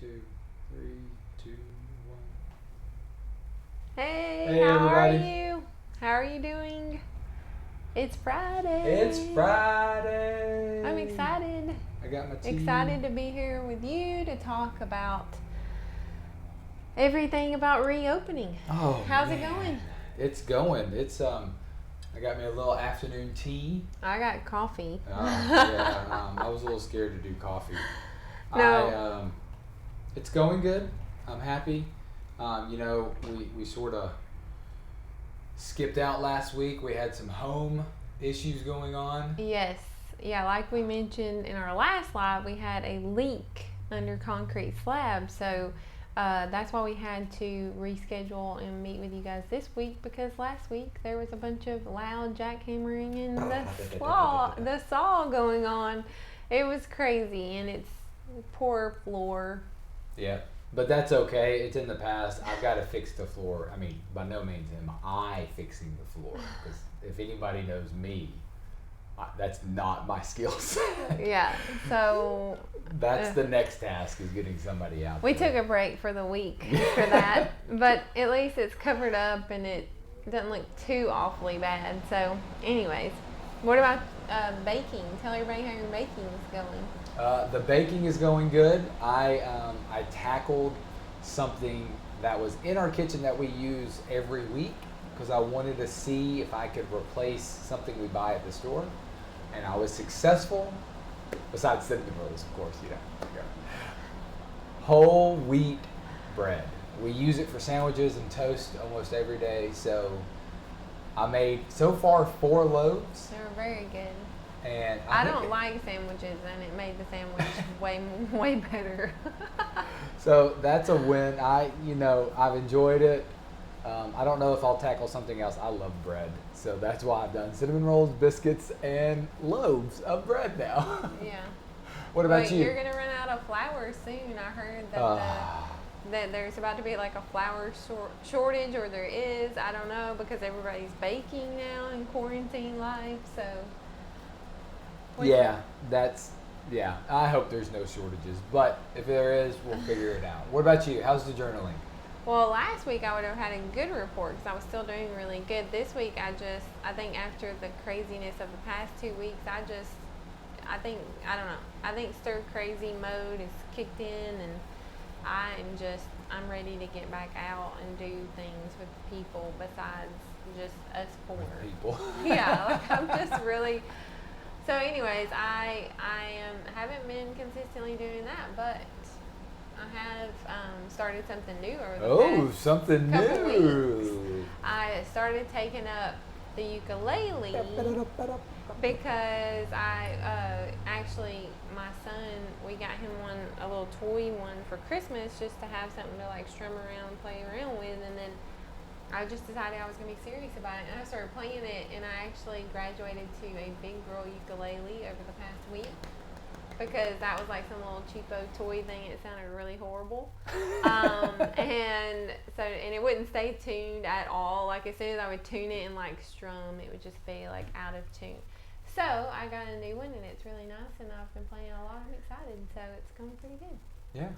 2, 3, 2, 1. Hey, Hey, how everybody. are you? How are you doing? It's Friday. It's Friday. I'm excited. I got my tea. Excited to be here with you to talk about everything about reopening. Oh, How's man. it going? It's going. I got me a little afternoon tea. I got coffee. I was a little scared to do coffee. No. It's going good. I'm happy. We sort of skipped out last week. We had some home issues going on. Yes. Yeah, like we mentioned in our last live, we had a leak under concrete slab. So that's why we had to reschedule and meet with you guys this week, because last week there was a bunch of loud jackhammering and the saw going on. It was crazy, and it's poor floor. Yeah, but that's okay. It's in the past. I've got to fix the floor. I mean, by no means am I fixing the floor, because if anybody knows me, that's not my skill set. Yeah, so that's the next task, is getting somebody out we there. took a break for the week for that, but at least it's covered up and it doesn't look too awfully bad. So anyways, what about baking? Tell everybody how your baking is going. The baking is going good. I tackled something that was in our kitchen that we use every week, because I wanted to see if I could replace something we buy at the store, and I was successful. Besides cinnamon rolls, of course, Whole wheat bread. We use it for sandwiches and toast almost every day. So I made so far 4 loaves. They were very good. And I don't like sandwiches, and it made the sandwich way better. So that's a win. I've enjoyed it. I don't know if I'll tackle something else. I love bread, so that's why I've done cinnamon rolls, biscuits, and loaves of bread now. Yeah. What about you? You're gonna run out of flour soon. I heard that that there's about to be like a flour shortage, or there is. I don't know, because everybody's baking now in quarantine life. So. I hope there's no shortages, but if there is, we'll figure it out. What about you? How's the journaling? Well, last week I would have had a good report, because I was still doing really good. This week I think after the craziness of the past 2 weeks, I don't know. I think stir crazy mode is kicked in, and I'm ready to get back out and do things with people besides just us four. With people. Yeah, like I'm just really. So, anyways, I haven't been consistently doing that, but I have started something new over the past something couple new. weeks. I started taking up the ukulele because actually my son, we got him a little toy one for Christmas, just to have something to like strum around and play around with, and then I just decided I was going to be serious about it, and I started playing it, and I actually graduated to a big girl ukulele over the past week, because that was like some little cheapo toy thing. It sounded really horrible. And it wouldn't stay tuned at all. Like, as soon as I would tune it and like strum, it would just be like out of tune. So I got a new one, and it's really nice, and I've been playing a lot. I'm excited, so it's going pretty good. Yeah,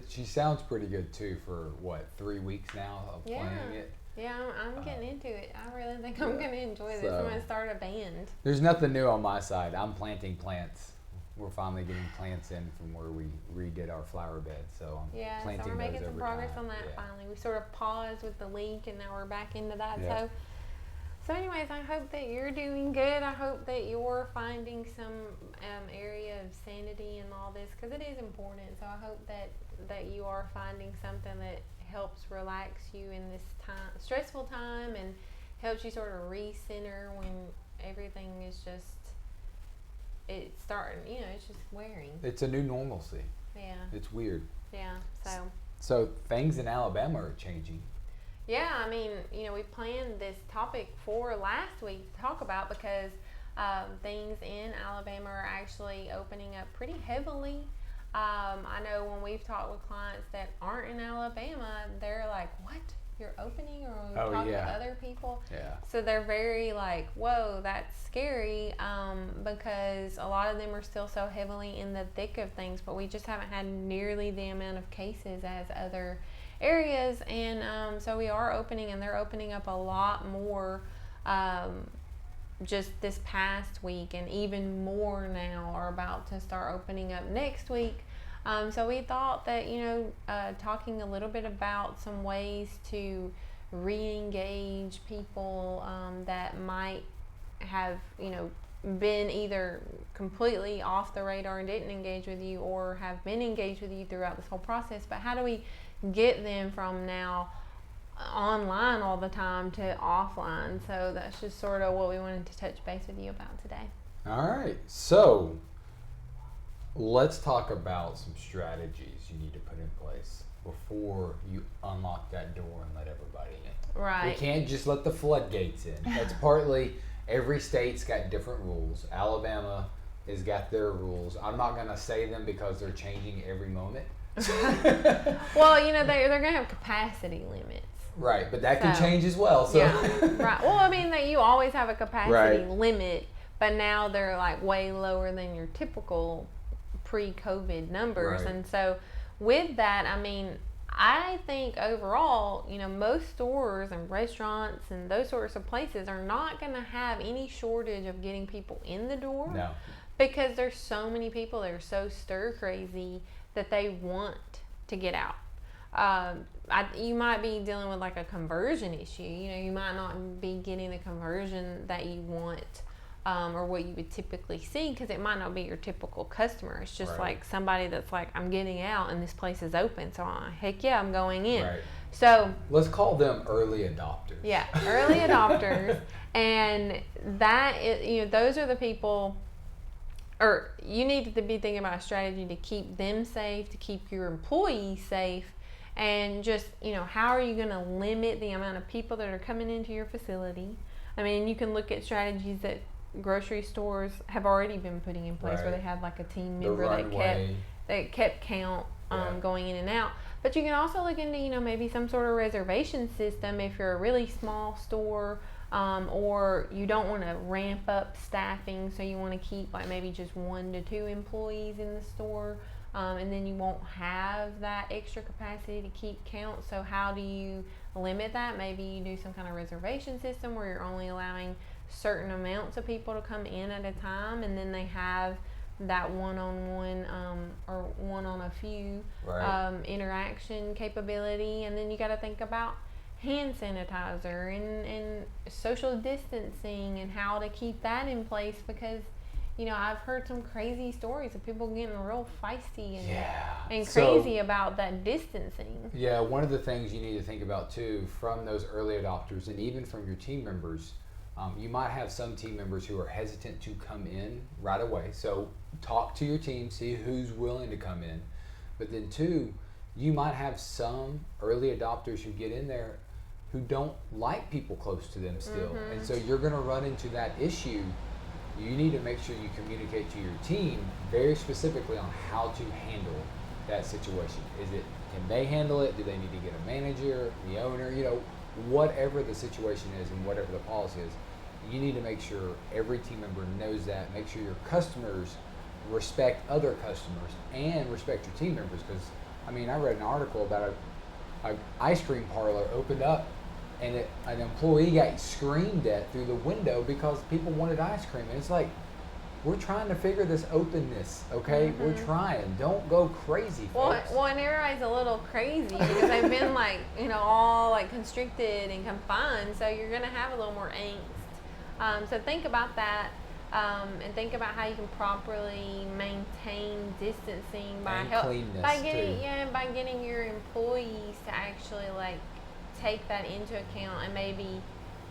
she sounds pretty good too for 3 weeks now of playing it. Yeah, I'm getting into it. I really think I'm going to enjoy this. I'm going to start a band. There's nothing new on my side. I'm planting plants. We're finally getting plants in from where we redid our flower bed, so I'm planting so we're making those some over progress time. on that finally. We sort of paused with the leak, and now we're back into that. Yeah. So anyways, I hope that you're doing good. I hope that you're finding some area of sanity in all this, because it is important. So I hope that you are finding something that helps relax you in this stressful time, and helps you sort of recenter when everything is just, it's starting, it's just wearing. It's a new normalcy. Yeah. It's weird. Yeah, So things in Alabama are changing. Yeah, I mean, we planned this topic for last week to talk about, because things in Alabama are actually opening up pretty heavily. I know when we've talked with clients that aren't in Alabama, they're like, what? your opening or Oh, talking yeah. to other people. Yeah. So they're very like, whoa, that's scary, because a lot of them are still so heavily in the thick of things, but we just haven't had nearly the amount of cases as other areas. And so we are opening, and they're opening up a lot more just this past week, and even more now are about to start opening up next week. So we thought that, talking a little bit about some ways to re-engage people that might have, been either completely off the radar and didn't engage with you, or have been engaged with you throughout this whole process. But how do we get them from now online all the time to offline? So that's just sort of what we wanted to touch base with you about today. All right. So let's talk about some strategies you need to put in place before you unlock that door and let everybody in. Right. We can't just let the floodgates in. That's partly, every state's got different rules. Alabama has got their rules. I'm not going to say them because they're changing every moment. Well, they're going to have capacity limits. Right, but that can change as well. So. Yeah, right. Well, I mean, that you always have a capacity Right. limit, but now they're like way lower than your typical pre-COVID numbers. Right. And so with that, I mean, I think overall, most stores and restaurants and those sorts of places are not going to have any shortage of getting people in the door. No. Because there's so many people that are so stir crazy that they want to get out. You might be dealing with like a conversion issue. You might not be getting the conversion that you want, or what you would typically see, because it might not be your typical customer. It's just Right. like somebody that's like, I'm getting out and this place is open, so heck yeah, I'm going in. Right. So let's call them early adopters. yeah, early adopters, and that is, those are the people. Or you need to be thinking about a strategy to keep them safe, to keep your employees safe, and just, how are you going to limit the amount of people that are coming into your facility? I mean, you can look at strategies that grocery stores have already been putting in place, Right. where they have like a team The member runway. that kept count Yeah. going in and out. But you can also look into, maybe some sort of reservation system if you're a really small store. Or you don't want to ramp up staffing, so you want to keep like maybe just 1 to 2 employees in the store, and then you won't have that extra capacity to keep count. So how do you limit that? Maybe you do some kind of reservation system where you're only allowing certain amounts of people to come in at a time, and then they have that one-on-one or one-on-a-few Right. interaction capability. And then you got to think about hand sanitizer and social distancing and how to keep that in place, because I've heard some crazy stories of people getting real feisty and crazy about that distancing. Yeah, one of the things you need to think about too, from those early adopters and even from your team members, you might have some team members who are hesitant to come in right away. So talk to your team, see who's willing to come in. But then two, you might have some early adopters who get in there who don't like people close to them still. Mm-hmm. And so you're going to run into that issue. You need to make sure you communicate to your team very specifically on how to handle that situation. Can they handle it? Do they need to get a manager, the owner, whatever the situation is and whatever the policy is, you need to make sure every team member knows that. Make sure your customers respect other customers and respect your team members. Because, I read an article about an ice cream parlor opened up, and an employee got screamed at through the window because people wanted ice cream. And it's like, we're trying to figure this openness, okay? Mm-hmm. We're trying. Don't go crazy, folks. Well, and everybody's a little crazy because they've been like, all like constricted and confined, so you're gonna have a little more angst. So think about that, and think about how you can properly maintain distancing And cleanness, by getting your employees to actually like take that into account and maybe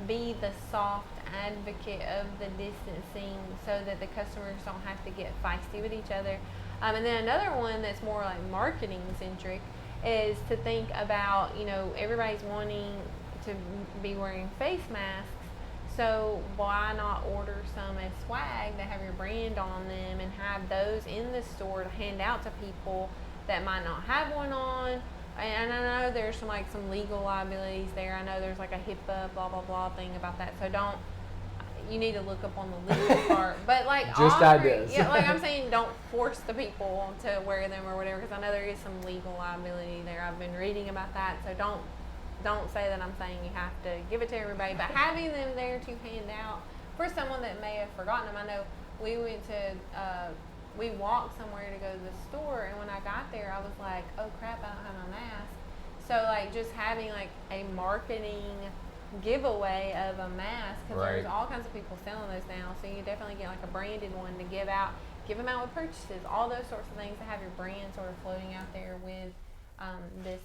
be the soft advocate of the distancing, so that the customers don't have to get feisty with each other. And then another one that's more like marketing centric is to think about, everybody's wanting to be wearing face masks. So why not order some as swag that have your brand on them and have those in the store to hand out to people that might not have one on, And I know there's some legal liabilities there. I know there's like a HIPAA blah blah blah thing about that. So don't. You need to look up on the legal part, but like just ideas. Yeah, like I'm saying, don't force the people to wear them or whatever, because I know there is some legal liability there. I've been reading about that, so don't say that I'm saying you have to give it to everybody, but having them there to hand out for someone that may have forgotten them. I know we went to we walked somewhere to go to the store, and when I got there, I was like, oh crap, I don't have my mask. So like just having like a marketing giveaway of a mask, because Right. there's all kinds of people selling those now, so you definitely get like a branded one to give them out with purchases, all those sorts of things, to have your brand sort of floating out there with this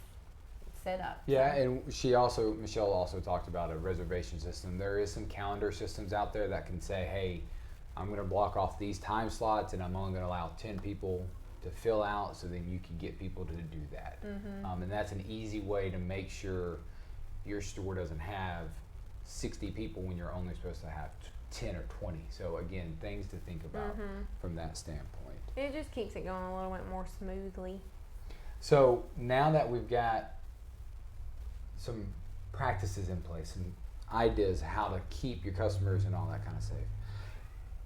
setup. Yeah, and Michelle also talked about a reservation system. There is some calendar systems out there that can say, hey, I'm going to block off these time slots, and I'm only going to allow 10 people to fill out, so then you can get people to do that. Mm-hmm. And that's an easy way to make sure your store doesn't have 60 people when you're only supposed to have 10 or 20. So again, things to think about from that standpoint. It just keeps it going a little bit more smoothly. So now that we've got some practices in place, some ideas how to keep your customers and all that kind of safe,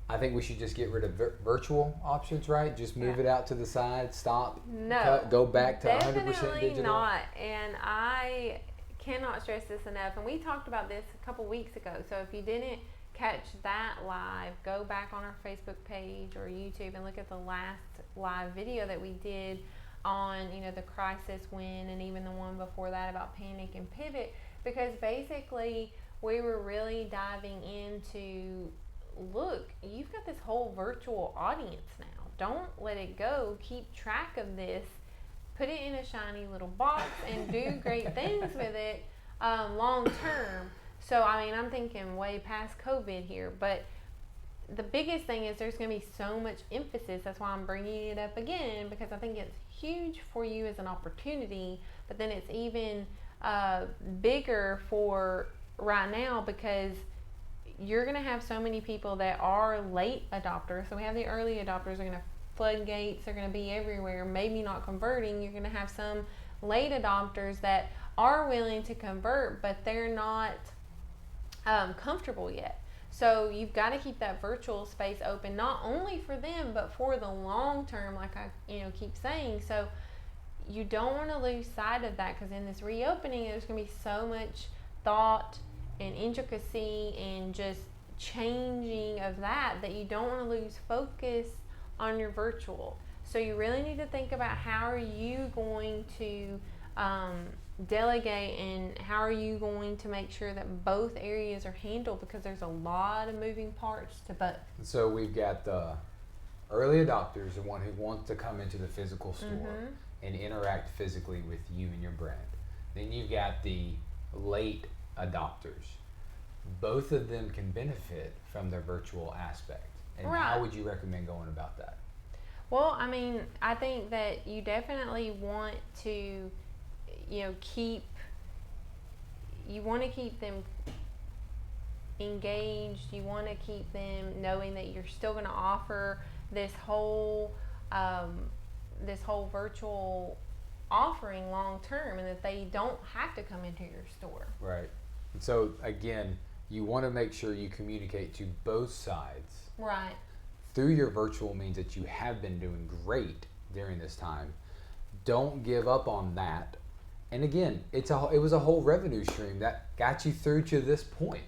I think we should just get rid of virtual options, right? Just move it out to the side, stop, cut, go back to 100% digital. Definitely not. And I cannot stress this enough, and we talked about this a couple weeks ago, so if you didn't catch that live, go back on our Facebook page or YouTube and look at the last live video that we did on the crisis win, and even the one before that about panic and pivot, because basically we were really diving into, look, you've got this whole virtual audience now, don't let it go, keep track of this, put it in a shiny little box and do great things with it long term. So, I mean, I'm thinking way past COVID here, but the biggest thing is there's going to be so much emphasis. That's why I'm bringing it up again, because I think it's huge for you as an opportunity, but then it's even bigger for right now, because you're going to have so many people that are late adopters. So we have the early adopters are going to floodgates are going to be everywhere, maybe not converting. You're going to have some late adopters that are willing to convert, but they're not comfortable yet. So you've got to keep that virtual space open, not only for them, but for the long term, like I keep saying. So you don't want to lose sight of that, because in this reopening, there's going to be so much thought and intricacy and just changing of that you don't want to lose focus on your virtual. So you really need to think about how are you going to delegate, and how are you going to make sure that both areas are handled, because there's a lot of moving parts to both. So we've got the early adopters, the one who wants to come into the physical store and interact physically with you and your brand. Then you've got the late adopters. Both of them can benefit from their virtual aspect. And how would you recommend going about that? Well, I mean, I think that you definitely want to, keep them engaged. You want to keep them knowing that you're still going to offer this whole virtual offering long term, and that they don't have to come into your store. Right. And so again, you want to make sure you communicate to both sides. Right. Through your virtual means that you have been doing great during this time. Don't give up on that. And again, it was a whole revenue stream that got you through to this point.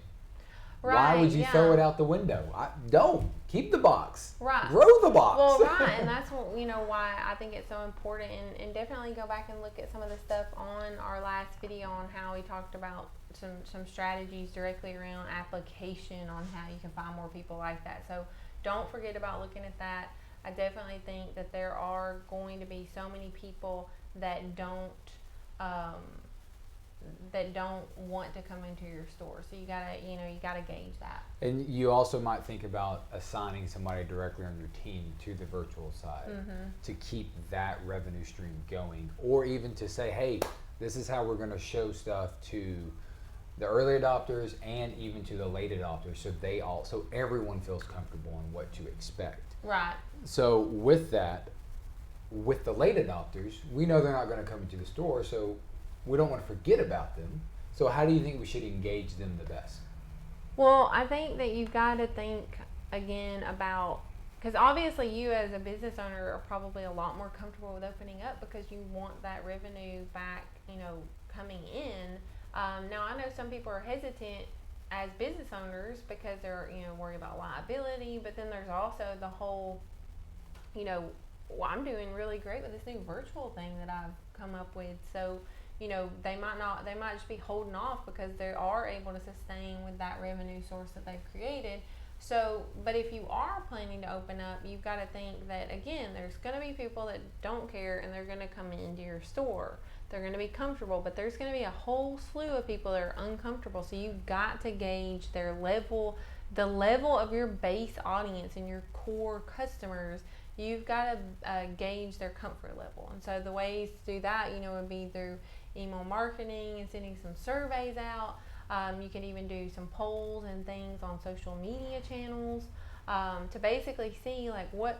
Right, why would you throw it out the window? Don't. Keep the box. Right. Grow the box. Well, right, and that's what, why I think it's so important. And definitely go back and look at some of the stuff on our last video on how we talked about some strategies directly around application on how you can find more people like that. So don't forget about looking at that. I definitely think that there are going to be so many people that don't want to come into your store. So you gotta gauge that. And you also might think about assigning somebody directly on your team to the virtual side to keep that revenue stream going, or even to say, hey, this is how we're going to show stuff to the early adopters and even to the late adopters, so everyone feels comfortable in what to expect. Right. So with that, with the late adopters, we know they're not going to come into the store, so we don't want to forget about them. So how do you think we should engage them the best? Well, I think that you've got to think again about, because obviously you as a business owner are probably a lot more comfortable with opening up because you want that revenue back, coming in. Now I know some people are hesitant as business owners because they're, worried about liability, but then there's also the whole, well, I'm doing really great with this new virtual thing that I've come up with. So, they might just be holding off because they are able to sustain with that revenue source that they've created. So, but if you are planning to open up, you've got to think that, again, there's going to be people that don't care and they're going to come into your store. They're going to be comfortable, but there's going to be a whole slew of people that are uncomfortable. So you've got to gauge their level, the level of your base audience and your core customers. You've got to gauge their comfort level. And so the ways to do that, would be through email marketing and sending some surveys out. You can even do some polls and things on social media channels to basically see like what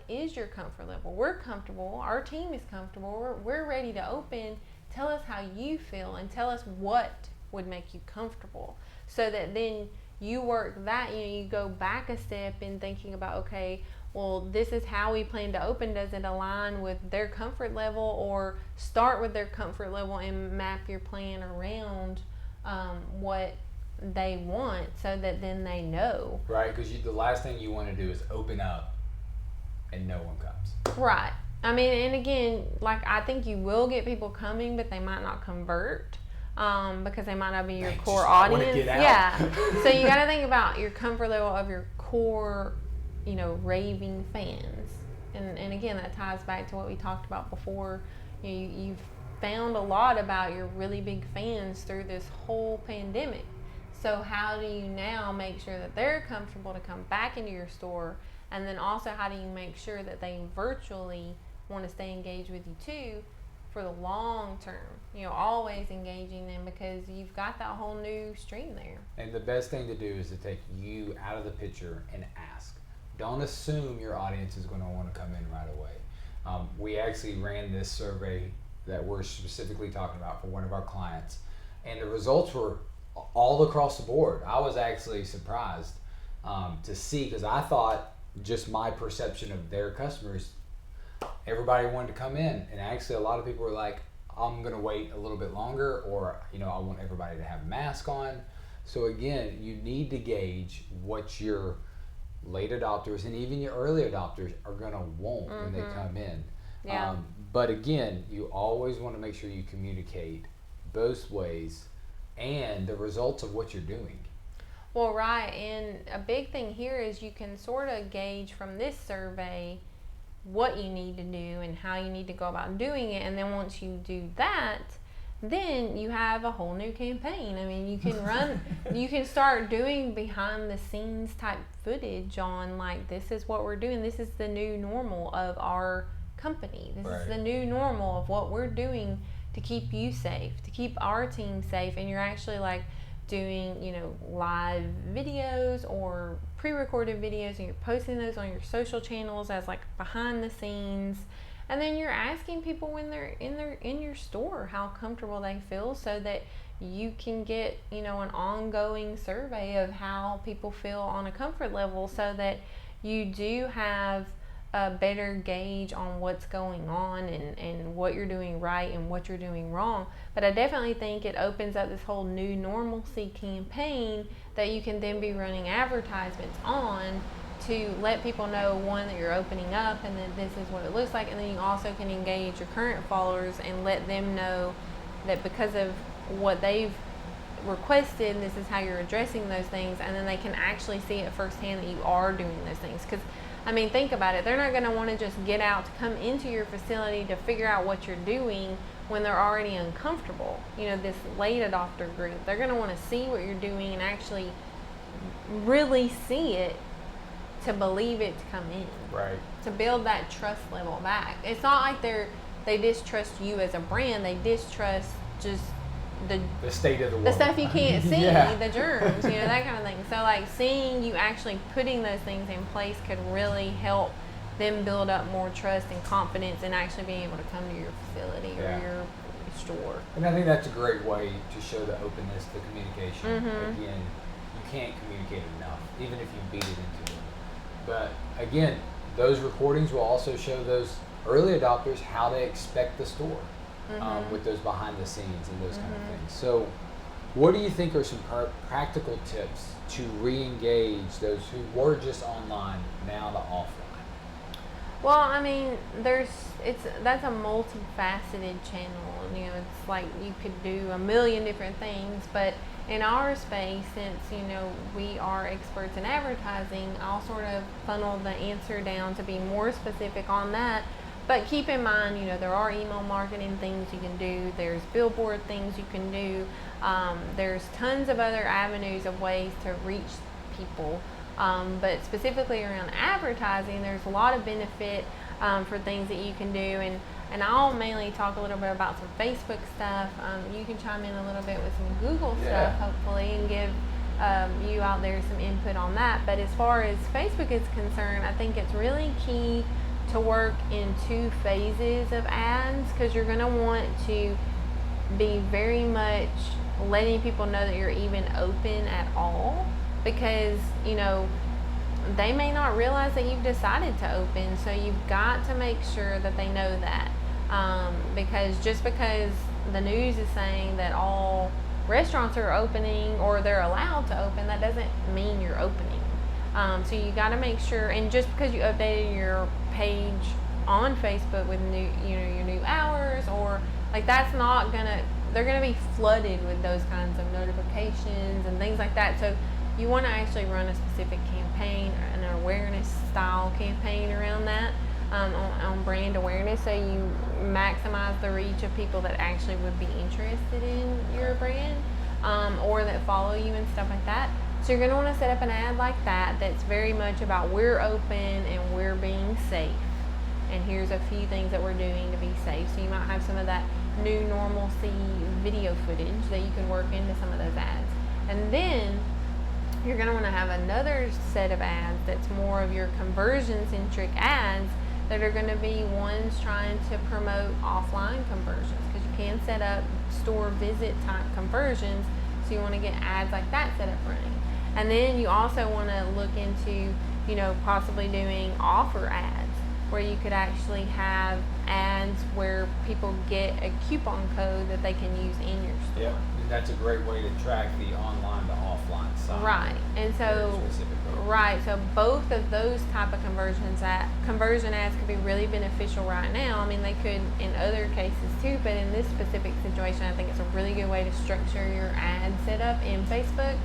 is your comfort level. We're comfortable. Our team is comfortable. We're ready to open. Tell us how you feel and tell us what would make you comfortable, so that then you work that. You go back a step in thinking about, okay, well, this is how we plan to open. Does it align with their comfort level, or start with their comfort level and map your plan around what they want, so that then they know. Right, because the last thing you want to do is open up and no one comes. Right. I mean, and again, like, I think you will get people coming, but they might not convert because they might not be your core audience. Get out. Yeah. So you got to think about your comfort level of your core, raving fans. And again, that ties back to what we talked about before. You've found a lot about your really big fans through this whole pandemic. So how do you now make sure that they're comfortable to come back into your store? And then also, how do you make sure that they virtually want to stay engaged with you too for the long term? Always engaging them, because you've got that whole new stream there. And the best thing to do is to take you out of the picture and ask. Don't assume your audience is going to want to come in right away. We actually ran this survey that we're specifically talking about for one of our clients, and the results were all across the board. I was actually surprised to see, because I thought, just my perception of their customers, everybody wanted to come in, and actually a lot of people were like, I'm going to wait a little bit longer, or I want everybody to have a mask on. So again, you need to gauge what your late adopters and even your early adopters are going to want when they come in. Yeah. But again, you always want to make sure you communicate both ways and the results of what you're doing. Well, right. And a big thing here is you can sort of gauge from this survey what you need to do and how you need to go about doing it. And then once you do that, then you have a whole new campaign. I mean, you can you can start doing behind the scenes type footage on, like, this is what we're doing. This is the new normal of our company. This is the new normal of what we're doing to keep you safe, to keep our team safe. And you're actually like doing, live videos or pre-recorded videos, and you're posting those on your social channels as like behind the scenes. And then you're asking people when they're in your store how comfortable they feel, so that you can get, an ongoing survey of how people feel on a comfort level, so that you do have a better gauge on what's going on and what you're doing right and what you're doing wrong. But I definitely think it opens up this whole new normalcy campaign that you can then be running advertisements on to let people know, one, that you're opening up and that this is what it looks like. And then you also can engage your current followers and let them know that because of what they've requested, this is how you're addressing those things. And then they can actually see it firsthand that you are doing those things. Because I mean, think about it. They're not going to want to just get out to come into your facility to figure out what you're doing when they're already uncomfortable. This late adopter group, they're going to want to see what you're doing and actually really see it to believe it to come in. Right. To build that trust level back. It's not like they distrust you as a brand. They distrust just the state of the world. The stuff you can't see, Yeah. the germs, that kind of thing. So like seeing you actually putting those things in place could really help them build up more trust and confidence in actually being able to come to your facility or your store. And I think that's a great way to show the openness, the communication. Mm-hmm. Again, you can't communicate enough, even if you beat it into it. But again, those recordings will also show those early adopters how they expect the store, with those behind the scenes and those kind of things. So what do you think are some practical tips to re-engage those who were just online, now to offline? Well, I mean, that's a multifaceted channel. You know, it's like you could do a million different things, but in our space, since, you know, we are experts in advertising, I'll sort of funnel the answer down to be more specific on that. But keep in mind, you know, there are email marketing things you can do. There's billboard things you can do. There's tons of other avenues of ways to reach people. But specifically around advertising, there's a lot of benefit for things that you can do. And I'll mainly talk a little bit about some Facebook stuff. You can chime in a little bit with some Google stuff, hopefully, and give you out there some input on that. But as far as Facebook is concerned, I think it's really key to work in 2 phases of ads, because you're going to want to be very much letting people know that you're even open at all, because, you know, they may not realize that you've decided to open. So you've got to make sure that they know that, because just because the news is saying that all restaurants are opening or they're allowed to open, that doesn't mean you're opening. So you got to make sure, and just because you updated your page on Facebook with your new hours, or like, that's not they're gonna be flooded with those kinds of notifications and things like that. So you want to actually run a specific campaign, an awareness style campaign around that, on brand awareness, so you maximize the reach of people that actually would be interested in your brand, or that follow you and stuff like that. So you're going to want to set up an ad like that that's very much about, we're open and we're being safe, and here's a few things that we're doing to be safe. So you might have some of that new normalcy video footage that you can work into some of those ads. And then you're going to want to have another set of ads that's more of your conversion-centric ads that are going to be ones trying to promote offline conversions, because you can set up store visit type conversions. So you want to get ads like that set up running. And then you also want to look into, you know, possibly doing offer ads, where you could actually have ads where people get a coupon code that they can use in your store. Yep, and that's a great way to track the online to offline side. Right, and so so both of those type of conversion ads could be really beneficial right now. I mean, they could in other cases too, but in this specific situation, I think it's a really good way to structure your ad setup in Facebook,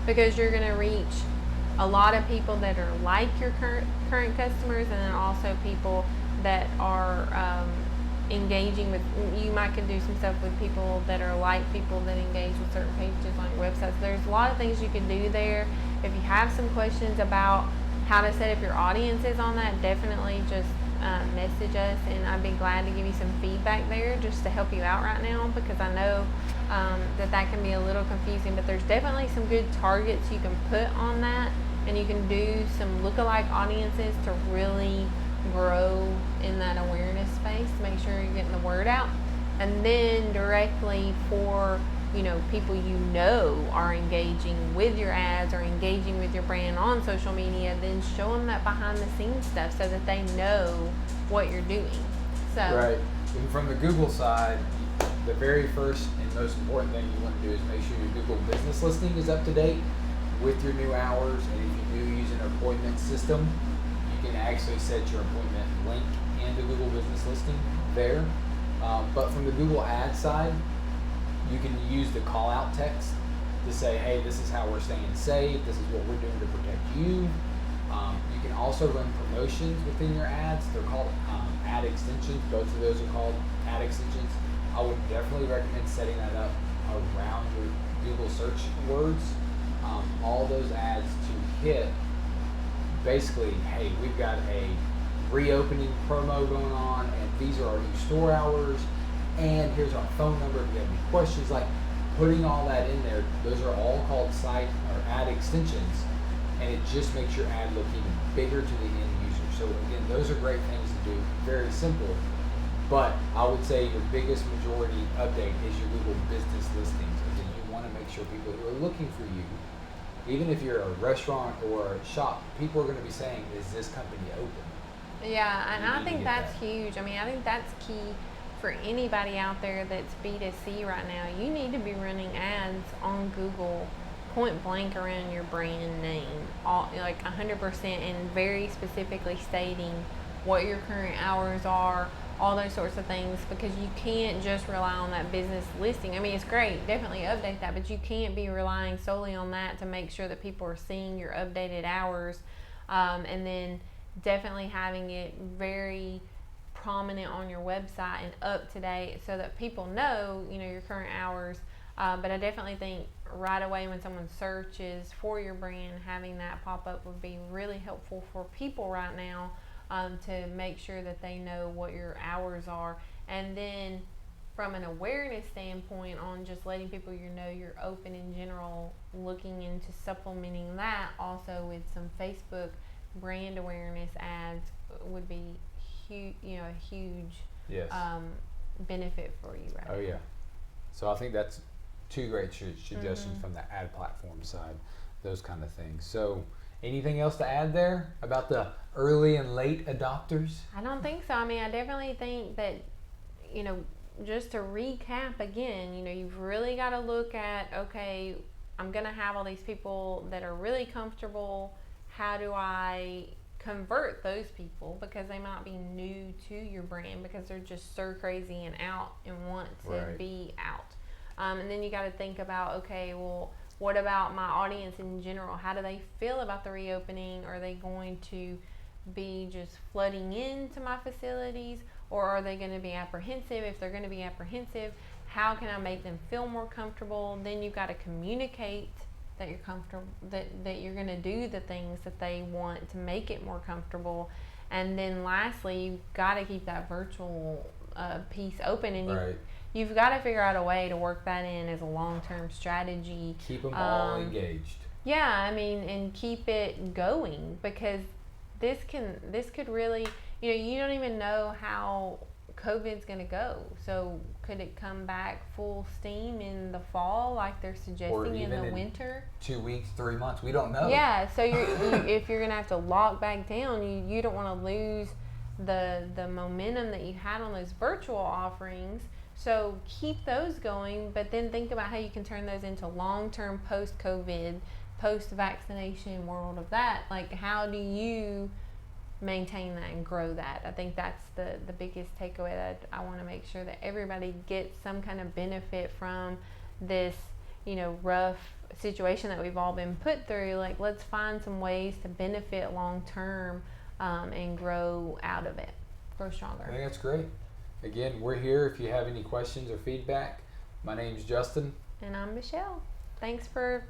because you're going to reach a lot of people that are like your current customers, and then also people that are engaging with, you might could do some stuff with people that are like people that engage with certain pages like websites. There's a lot of things you can do there. If you have some questions about how to set up your audiences on that, definitely just message us, and I'd be glad to give you some feedback there just to help you out right now, because I know that can be a little confusing, but there's definitely some good targets you can put on that, and you can do some lookalike audiences to really grow in that awareness space to make sure you're getting the word out. And then directly for, you know, people you know are engaging with your ads or engaging with your brand on social media, then show them that behind the scenes stuff so that they know what you're doing. So right. And from the Google side, the very first and most important thing you want to do is make sure your Google business listing is up to date with your new hours. And if you do use an appointment system, you can actually set your appointment link in the Google business listing there. But from the Google ad side, you can use the call out text to say, hey, this is how we're staying safe, this is what we're doing to protect you. You can also run promotions within your ads. They're called ad extensions. Both of those are called ad extensions. I would definitely recommend setting that up around your Google search words. All those ads to hit basically, hey, we've got a reopening promo going on, and these are our new store hours, and here's our phone number if you have any questions. Like, putting all that in there, those are all called site or ad extensions, and it just makes your ad look even bigger to the end user. So again, those are great things to do. Very simple. But I would say your biggest majority update is your Google business listings. Again, you want to make sure people who are looking for you, even if you're a restaurant or a shop, people are going to be saying, is this company open? Yeah, and You I need to think get that's that. huge. I mean, I think that's key for anybody out there that's B2C right now. You need to be running ads on Google point blank around your brand name, all like 100%, and very specifically stating what your current hours are, all those sorts of things, because you can't just rely on that business listing. I mean, it's great, definitely update that, but you can't be relying solely on that to make sure that people are seeing your updated hours, and then definitely having it very prominent on your website and up to date so that people know, your current hours. But I definitely think right away when someone searches for your brand, having that pop up would be really helpful for people right now, to make sure that they know what your hours are. And then from an awareness standpoint, on just letting people know you're open in general, looking into supplementing that also with some Facebook brand awareness ads would be huge, a huge Yes. benefit for you, right? Oh yeah. So I think that's two great suggestions from the ad platform side, those kind of things. So anything else to add there about the early and late adopters? I don't think so. I mean, I definitely think that, just to recap again, you've really got to look at, okay, I'm going to have all these people that are really comfortable. How do I convert those people, because they might be new to your brand because they're just stir crazy and out and want to be out. And then you got to think about, okay, well, what about my audience in general? How do they feel about the reopening? Are they going to be just flooding into my facilities, or are they going to be apprehensive? If they're going to be apprehensive, how can I make them feel more comfortable? Then you've got to communicate that you're comfortable, that you're going to do the things that they want to make it more comfortable. And then lastly, you've got to keep that virtual piece open, and you've got to figure out a way to work that in as a long-term strategy. Keep them all engaged. Yeah, I mean, and keep it going, because this could really, you don't even know how COVID's going to go. So could it come back full steam in the fall like they're suggesting, in the winter? 2 weeks, 3 months, we don't know. Yeah, so if you're going to have to lock back down, you don't want to lose the momentum that you had on those virtual offerings. So keep those going, but then think about how you can turn those into long-term post-COVID, post-vaccination world of that. Like, how do you maintain that and grow that? I think that's the biggest takeaway, that I want to make sure that everybody gets some kind of benefit from this, rough situation that we've all been put through. Like, let's find some ways to benefit long-term, and grow out of it, grow stronger. I think that's great. Again, we're here if you have any questions or feedback. My name's Justin. And I'm Michelle. Thanks for